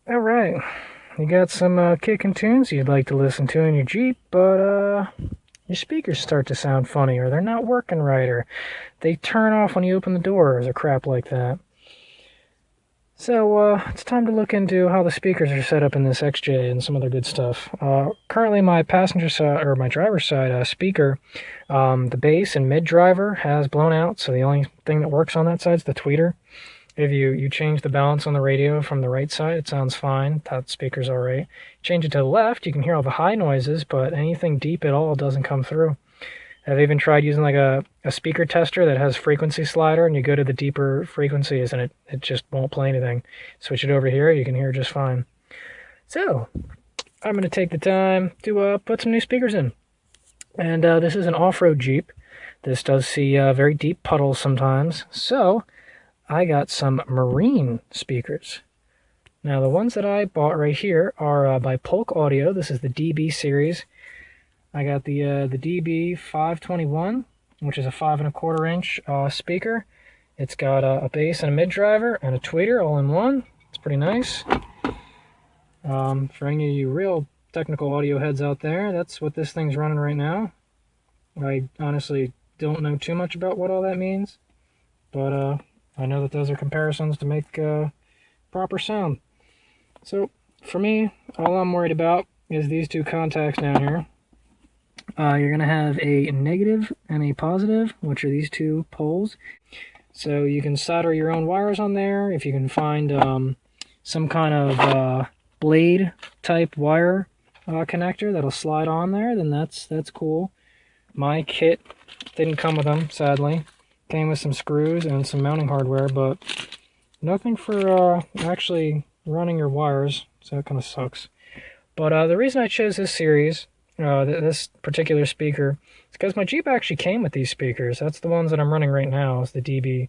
Alright, you got some kicking tunes you'd like to listen to in your Jeep, but your speakers start to sound funny, or they're not working right, or they turn off when you open the doors, or crap like that. So, it's time to look into how the speakers are set up in this XJ and some other good stuff. Currently, my passenger side, or my driver's side speaker, the bass and mid driver has blown out, so the only thing that works on that side is the tweeter. If you change the balance on the radio from the right side, it sounds fine. That speaker's all right. Change it to the left, you can hear all the high noises, but anything deep at all doesn't come through. I've even tried using like a speaker tester that has frequency slider, and you go to the deeper frequencies and it just won't play anything. Switch it over here, you can hear just fine. So, I'm going to take the time to put some new speakers in. And this is an off-road Jeep. This does see very deep puddles sometimes, so I got some marine speakers. Now the ones that I bought right here are by Polk Audio. This is the DB series. I got the DB521, which is a 5¼ inch speaker. It's got a bass and a mid driver and a tweeter all in one. It's pretty nice. For any of you real technical audio heads out there, that's what this thing's running right now. I honestly don't know too much about what all that means, but I know that those are comparisons to make proper sound. So, for me, all I'm worried about is these two contacts down here. You're going to have a negative and a positive, which are these two poles. So you can solder your own wires on there. If you can find some kind of blade type wire connector that'll slide on there, then that's cool. My kit didn't come with them, sadly. Came with some screws and some mounting hardware, but nothing for actually running your wires, so that kind of sucks. But the reason I chose this series, this particular speaker, is because my Jeep actually came with these speakers. That's the ones that I'm running right now, is the DB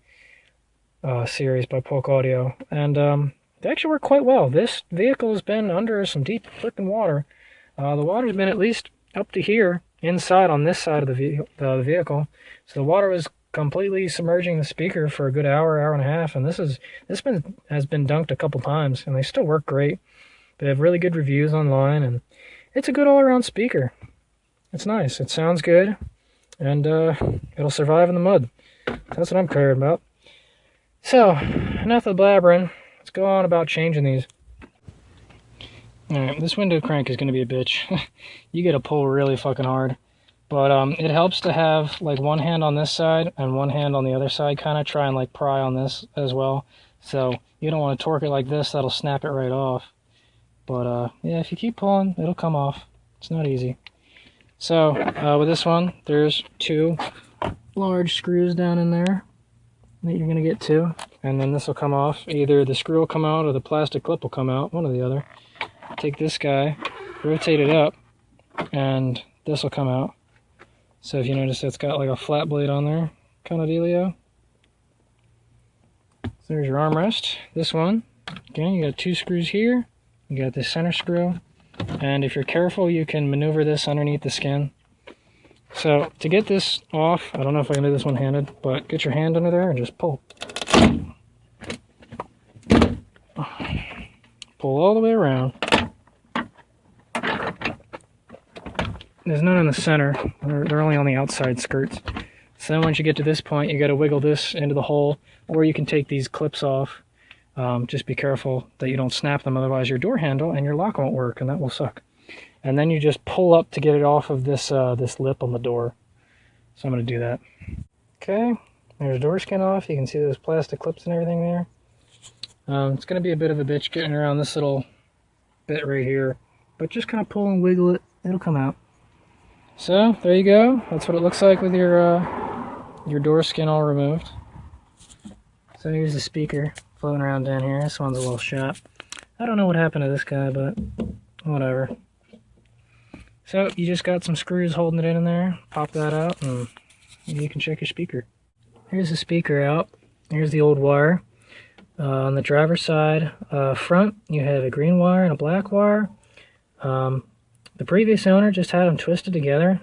series by Polk Audio, and they actually work quite well. This vehicle has been under some deep freaking water. The water's been at least up to here, inside on this side of the vehicle, so the water was completely submerging the speaker for a good hour and a half, and this has been dunked a couple times, and they still work great. They have really good reviews online, and it's a good all-around speaker. It's nice. It sounds good, and it'll survive in the mud. That's what I'm caring about. So, enough of the blabbering. Let's go on about changing these. Alright, this window crank is going to be a bitch. You gotta pull really fucking hard. But it helps to have like one hand on this side and one hand on the other side, kind of try and like pry on this as well. So you don't want to torque it like this, that'll snap it right off. But yeah, if you keep pulling, it'll come off. It's not easy. So with this one, there's two large screws down in there that you're going to get to. And then this will come off. Either the screw will come out or the plastic clip will come out, one or the other. Take this guy, rotate it up, and this will come out. So if you notice, it's got like a flat blade on there, kind of dealio. So there's your armrest. This one, again, you got two screws here. You got this center screw, and if you're careful, you can maneuver this underneath the skin. So to get this off, I don't know if I can do this one-handed, but get your hand under there and just pull. Pull all the way around. There's none in the center. They're only on the outside skirts. So then once you get to this point, you got to wiggle this into the hole, or you can take these clips off. Just be careful that you don't snap them, otherwise your door handle and your lock won't work, and that will suck. And then you just pull up to get it off of this this lip on the door. So I'm going to do that. Okay, there's door skin off. You can see those plastic clips and everything there. It's going to be a bit of a bitch getting around this little bit right here, but just kind of pull and wiggle it. It'll come out. So there you go. That's what it looks like with your door skin all removed. So here's the speaker floating around down here. This one's a little shot. I don't know what happened to this guy, but whatever. So you just got some screws holding it in there. Pop that out, and you can check your speaker. Here's the speaker out. Here's the old wire. On the driver's side front, you have a green wire and a black wire. The previous owner just had them twisted together,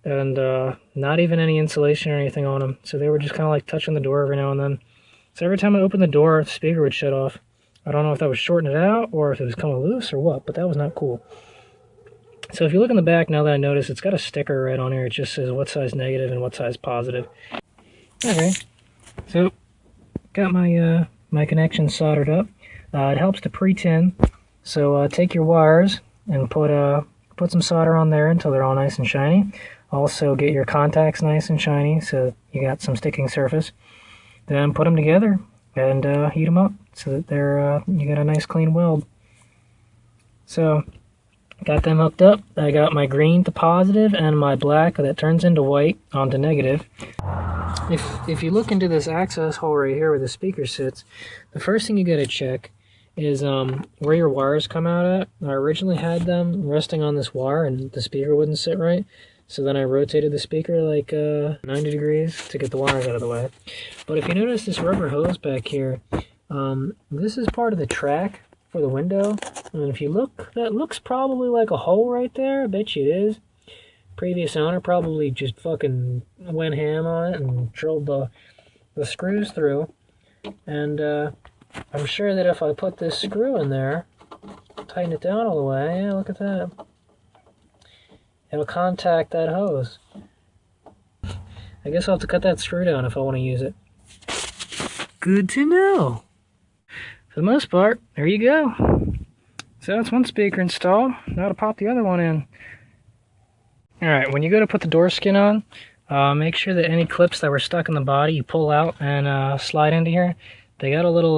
and not even any insulation or anything on them. So they were just kind of like touching the door every now and then. So every time I opened the door, the speaker would shut off. I don't know if that was shorting it out or if it was coming loose or what, but that was not cool. So if you look in the back, now that I notice, it's got a sticker right on here. It just says what size negative and what size positive. Okay, so got my my connection soldered up. It helps to pre-tin. So take your wires and put some solder on there until they're all nice and shiny. Also get your contacts nice and shiny so you got some sticking surface. Then put them together and heat them up so that they're you got a nice clean weld. So got them hooked up. I got my green to positive and my black that turns into white onto negative. If you look into this access hole right here where the speaker sits, the first thing you got to check is where your wires come out at. I originally had them resting on this wire and the speaker wouldn't sit right. So then I rotated the speaker like 90 degrees to get the wires out of the way. But if you notice this rubber hose back here, this is part of the track for the window. And if you look, that looks probably like a hole right there. I bet you it is. Previous owner probably just fucking went ham on it and drilled the screws through. And I'm sure that if I put this screw in there, tighten it down all the way, yeah, look at that. It'll contact that hose. I guess I'll have to cut that screw down if I want to use it. Good to know. For the most part, there you go. So that's one speaker installed. Now to pop the other one in. Alright, when you go to put the door skin on, make sure that any clips that were stuck in the body you pull out and slide into here. They got a little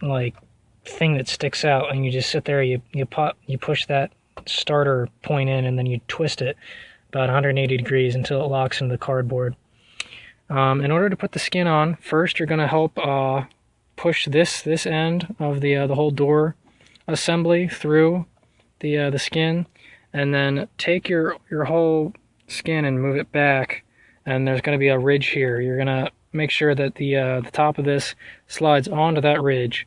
like thing that sticks out, and you just sit there, you push that starter point in, and then you twist it about 180 degrees until it locks into the cardboard. In order to put the skin on, first you're going to help push this end of the whole door assembly through the skin, and then take your whole skin and move it back, and there's going to be a ridge here. You're going to make sure that the top of this slides onto that ridge,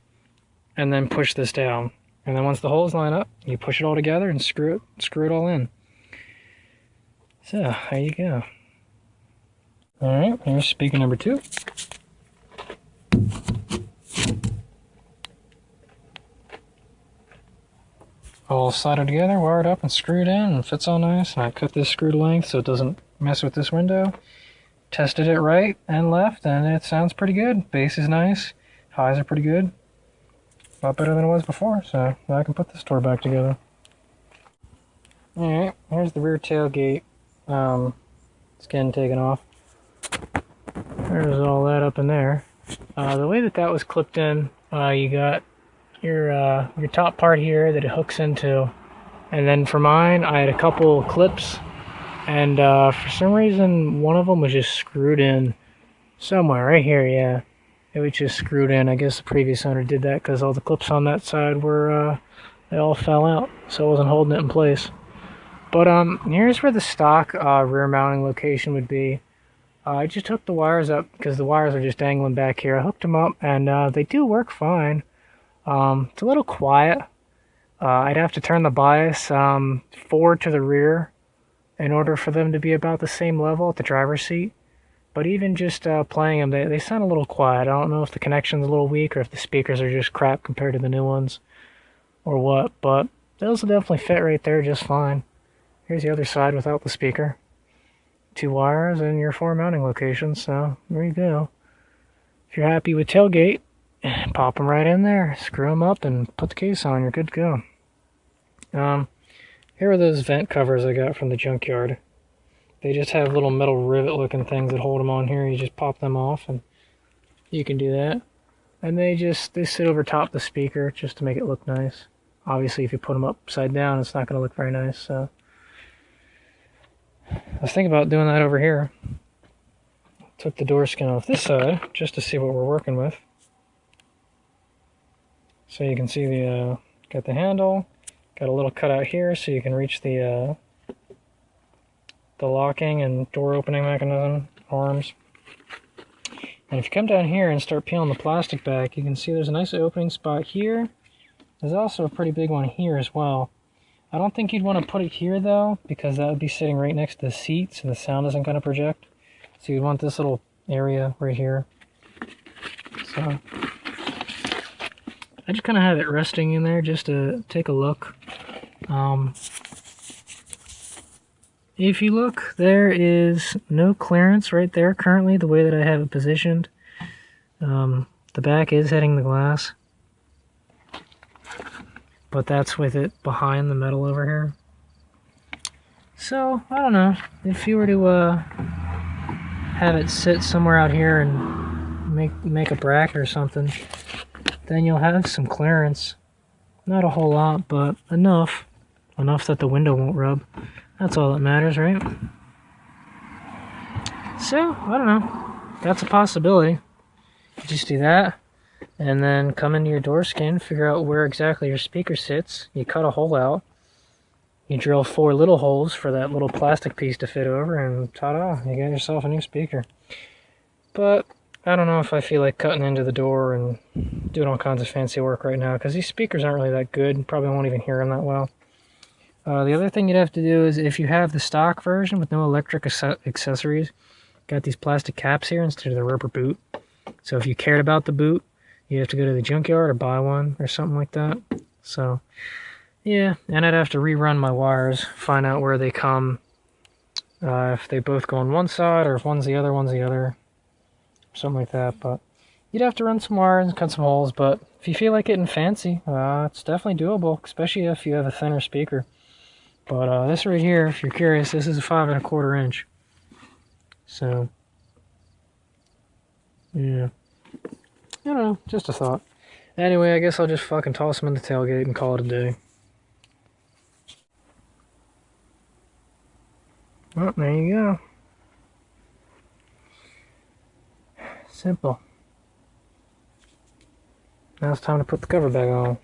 and then push this down. And then once the holes line up, you push it all together and screw it all in. So, there you go. Alright, here's speaker number 2. All soldered together, wired up and screwed in, and fits all nice. And I cut this screw to length so it doesn't mess with this window. Tested it right and left, and it sounds pretty good. Bass is nice. Highs are pretty good. A lot better than it was before, so now I can put this door back together. Alright, here's the rear tailgate skin taken off. There's all that up in there. The way that was clipped in, you got your top part here that it hooks into, and then for mine I had a couple clips, and for some reason one of them was just screwed in somewhere right here. Yeah, it was just screwed in. I guess the previous owner did that because all the clips on that side were they all fell out, so I wasn't holding it in place. But here's where the stock rear mounting location would be. I just hooked the wires up because the wires are just dangling back here. I hooked them up, and they do work fine. It's a little quiet. I'd have to turn the bias forward to the rear in order for them to be about the same level at the driver's seat. But even just playing them, they sound a little quiet. I don't know if the connection's a little weak or if the speakers are just crap compared to the new ones or what, but those will definitely fit right there just fine. Here's the other side without the speaker. 2 wires and your 4 mounting locations, so there you go. If you're happy with tailgate, pop them right in there, screw them up, and put the case on. You're good to go. Here are those vent covers I got from the junkyard. They just have little metal rivet-looking things that hold them on here. You just pop them off, and you can do that. And they sit over top the speaker just to make it look nice. Obviously, if you put them upside down, it's not going to look very nice. So, I was thinking about doing that over here. Took the door skin off this side just to see what we're working with. So you can see got the handle, got a little cutout here so you can reach the locking and door opening mechanism arms. And if you come down here and start peeling the plastic back, you can see there's a nice opening spot here. There's also a pretty big one here as well. I don't think you'd want to put it here though, because that would be sitting right next to the seats and the sound isn't going to project. So you'd want this little area right here. So I just kind of have it resting in there just to take a look. If you look, there is no clearance right there currently, the way that I have it positioned. The back is hitting the glass, but that's with it behind the metal over here. So, I don't know, if you were to have it sit somewhere out here and make a bracket or something, then you'll have some clearance. Not a whole lot, but enough. Enough that the window won't rub. That's all that matters, right? So, I don't know. That's a possibility. You just do that, and then come into your door skin, figure out where exactly your speaker sits. You cut a hole out. You drill 4 little holes for that little plastic piece to fit over, and ta-da, you got yourself a new speaker. But I don't know if I feel like cutting into the door and doing all kinds of fancy work right now, because these speakers aren't really that good. Probably won't even hear them that well. The other thing you'd have to do is, if you have the stock version with no electric accessories, got these plastic caps here instead of the rubber boot. So if you cared about the boot, you have to go to the junkyard or buy one or something like that. So yeah, and I'd have to rerun my wires, find out where they come, if they both go on one side, or if one's the other, something like that. But you'd have to run some wires and cut some holes, but if you feel like getting fancy, it's definitely doable, especially if you have a thinner speaker. But this right here, if you're curious, this is a 5 1/4 inch. So yeah, I don't know, just a thought. Anyway, I guess I'll just fucking toss them in the tailgate and call it a day. Well, there you go. Simple. Now it's time to put the cover back on.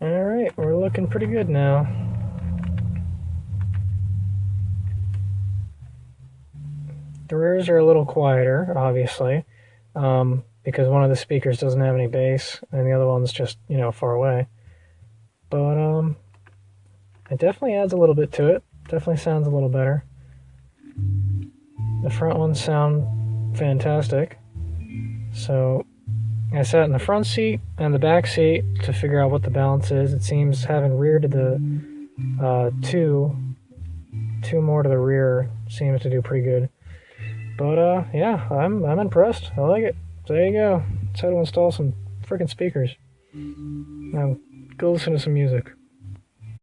Alright, we're looking pretty good now. The rears are a little quieter, obviously, because one of the speakers doesn't have any bass, and the other one's just, you know, far away. But, it definitely adds a little bit to it. Definitely sounds a little better. The front ones sound fantastic. So I sat in the front seat and the back seat to figure out what the balance is. It seems having rear to the two more to the rear seems to do pretty good. But yeah, I'm impressed. I like it. So there you go. That's how to install some freaking speakers. Now go listen to some music.